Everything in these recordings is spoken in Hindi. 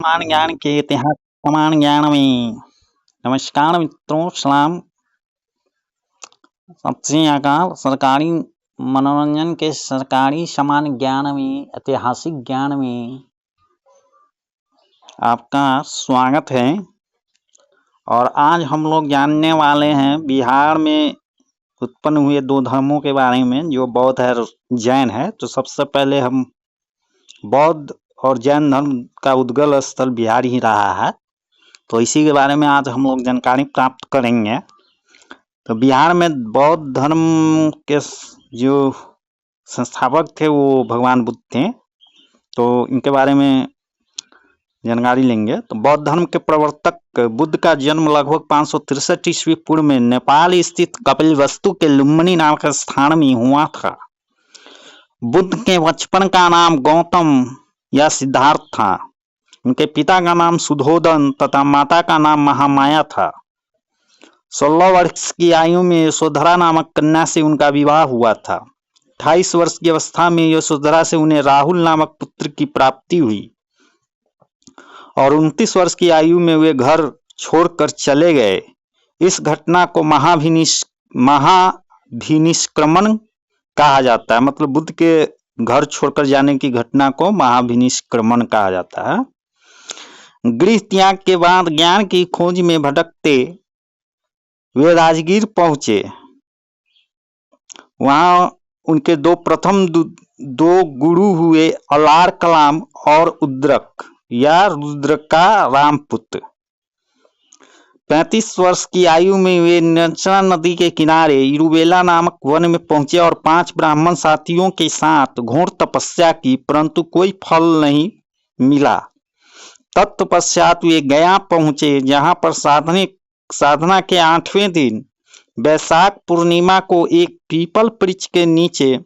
समान ज्ञान के इतिहास समान ज्ञान में नमस्कार मित्रों, सलाम, सत श्री अकाल। सरकारी मनोरंजन के सरकारी समान ज्ञान में, ऐतिहासिक ज्ञान में आपका स्वागत है। और आज हम लोग जानने वाले हैं बिहार में उत्पन्न हुए दो धर्मों के बारे में, जो बौद्ध है जैन है। तो सबसे पहले हम बौद्ध और जैन धर्म का उद्गम स्थल बिहार ही रहा है, तो इसी के बारे में आज हम लोग जानकारी प्राप्त करेंगे। तो बिहार में बौद्ध धर्म के जो संस्थापक थे वो भगवान बुद्ध थे, तो इनके बारे में जानकारी लेंगे। तो बौद्ध धर्म के प्रवर्तक बुद्ध का जन्म लगभग 563 ईस्वी पूर्व में नेपाल स्थित कपिलवस्तु के लुम्बिनी नामक स्थान में हुआ था। बुद्ध के बचपन का नाम गौतम या सिद्धार्थ था। उनके पिता का नाम सुधोधन तथा माता का नाम महामाया था। 16 वर्ष की आयु में यशोधरा नामक कन्या से उनका विवाह हुआ था। 28 वर्ष की अवस्था में यशोधरा से उन्हें राहुल नामक पुत्र की प्राप्ति हुई और 29 वर्ष की आयु में वे घर छोड़कर चले गए। इस घटना को महाभिनिष्क्रमण कहा जाता है। मतलब बुद्ध के घर छोड़कर जाने की घटना को महाभिनिष्क्रमण कहा जाता है। गृह त्याग के बाद ज्ञान की खोज में भटकते वे राजगीर पहुंचे। वहां उनके प्रथम दो गुरु हुए अलार कलाम और उद्रक या रुद्र का रामपुत्र। 35 वर्ष की आयु में वे नर्मदा नदी के किनारे इरुवेला नामक वन में पहुंचे और 5 ब्राह्मण साथियों के साथ घोर तपस्या की, परंतु कोई फल नहीं मिला। तत्पश्चात वे गया पहुंचे, जहां पर साधना के 8वें दिन वैशाख पूर्णिमा को एक पीपल वृक्ष के नीचे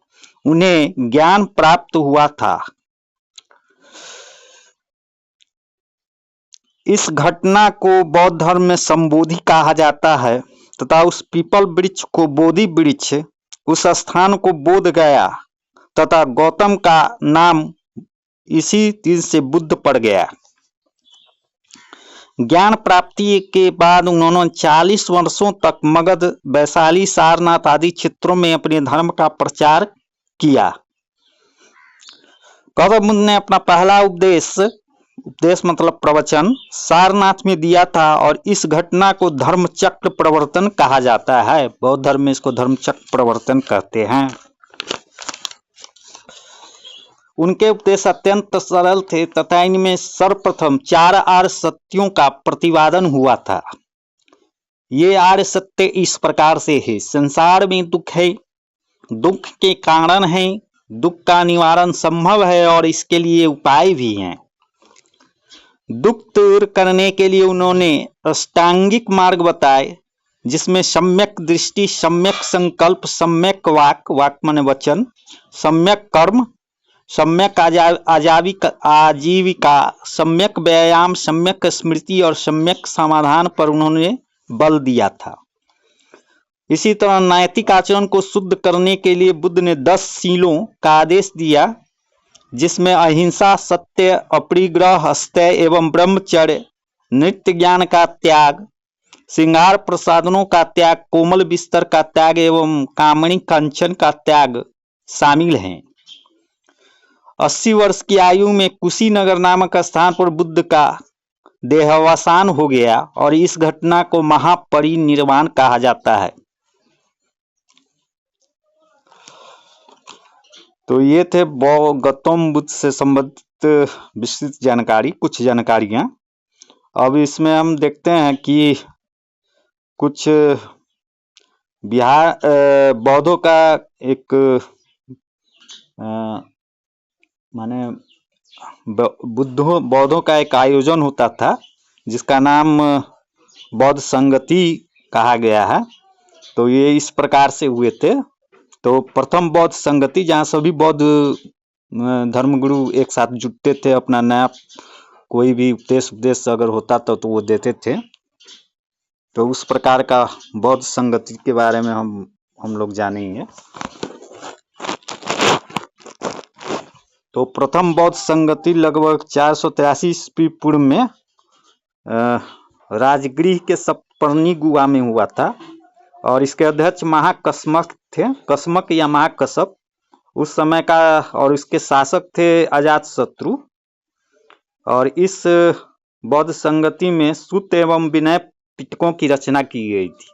उन्हें ज्ञान प्राप्त हुआ था। इस घटना को बौद्ध धर्म में संबोधि कहा जाता है तथा उस पीपल वृक्ष को बोधि वृक्ष, उस स्थान को बोध गया तथा गौतम का नाम इसी दिन से बुद्ध पड़ गया। ज्ञान प्राप्ति के बाद उन्होंने 40 वर्षों तक मगध, वैशाली, सारनाथ आदि क्षेत्रों में अपने धर्म का प्रचार किया। गौतम बुद्ध ने अपना पहला उपदेश मतलब प्रवचन सारनाथ में दिया था और इस घटना को धर्म चक्र प्रवर्तन कहा जाता है। बौद्ध धर्म में इसको धर्म चक्र प्रवर्तन कहते हैं। उनके उपदेश अत्यंत सरल थे तथा इनमें सर्वप्रथम 4 आर्य सत्यों का प्रतिपादन हुआ था। ये आर्य सत्य इस प्रकार से है: संसार में दुख है, दुख के कारण है, दुख का निवारण संभव है और इसके लिए उपाय भी हैं। दुख दूर करने के लिए उन्होंने अष्टांगिक मार्ग बताए, जिसमें सम्यक दृष्टि, सम्यक संकल्प, सम्यक वाक माने वचन, सम्यक कर्म, सम्यक आजीविका, सम्यक व्यायाम, सम्यक स्मृति और सम्यक समाधान पर उन्होंने बल दिया था। इसी तरह नैतिक आचरण को शुद्ध करने के लिए बुद्ध ने 10 शीलों का आदेश दिया, जिसमें अहिंसा, सत्य, अपरिग्रह, अस्तेय एवं ब्रह्मचर्य, नित्य ज्ञान का त्याग, श्रृंगार प्रसाधनों का त्याग, कोमल बिस्तर का त्याग एवं कामनी कंचन का त्याग शामिल हैं। 80 वर्ष की आयु में कुशीनगर नामक स्थान पर बुद्ध का देहावसान हो गया और इस घटना को महापरिनिर्वाण कहा जाता है। तो ये थे गौतम बुद्ध से संबंधित विस्तृत जानकारी, कुछ जानकारियां। अब इसमें हम देखते हैं कि कुछ बिहार बौद्धों का एक माने बौद्धों का एक आयोजन होता था, जिसका नाम बौद्ध संगति कहा गया है। तो ये इस प्रकार से हुए थे। तो प्रथम बौद्ध संगति, जहाँ सभी बौद्ध धर्मगुरु एक साथ जुटते थे, अपना नया कोई भी उपदेश अगर होता तो वो देते थे। तो उस प्रकार का बौद्ध संगति के बारे में हम लोग जानेंगे। तो प्रथम बौद्ध संगति लगभग 483 ईस्वी पूर्व में राजगृह के सप्तपर्णी गुहा में हुआ था और इसके अध्यक्ष महाकस्मक थे, कस्मक या महाकसप उस समय का, और इसके शासक थे अजातशत्रु। और इस बौद्ध संगति में सूत्र एवं विनय पिटकों की रचना की गई थी।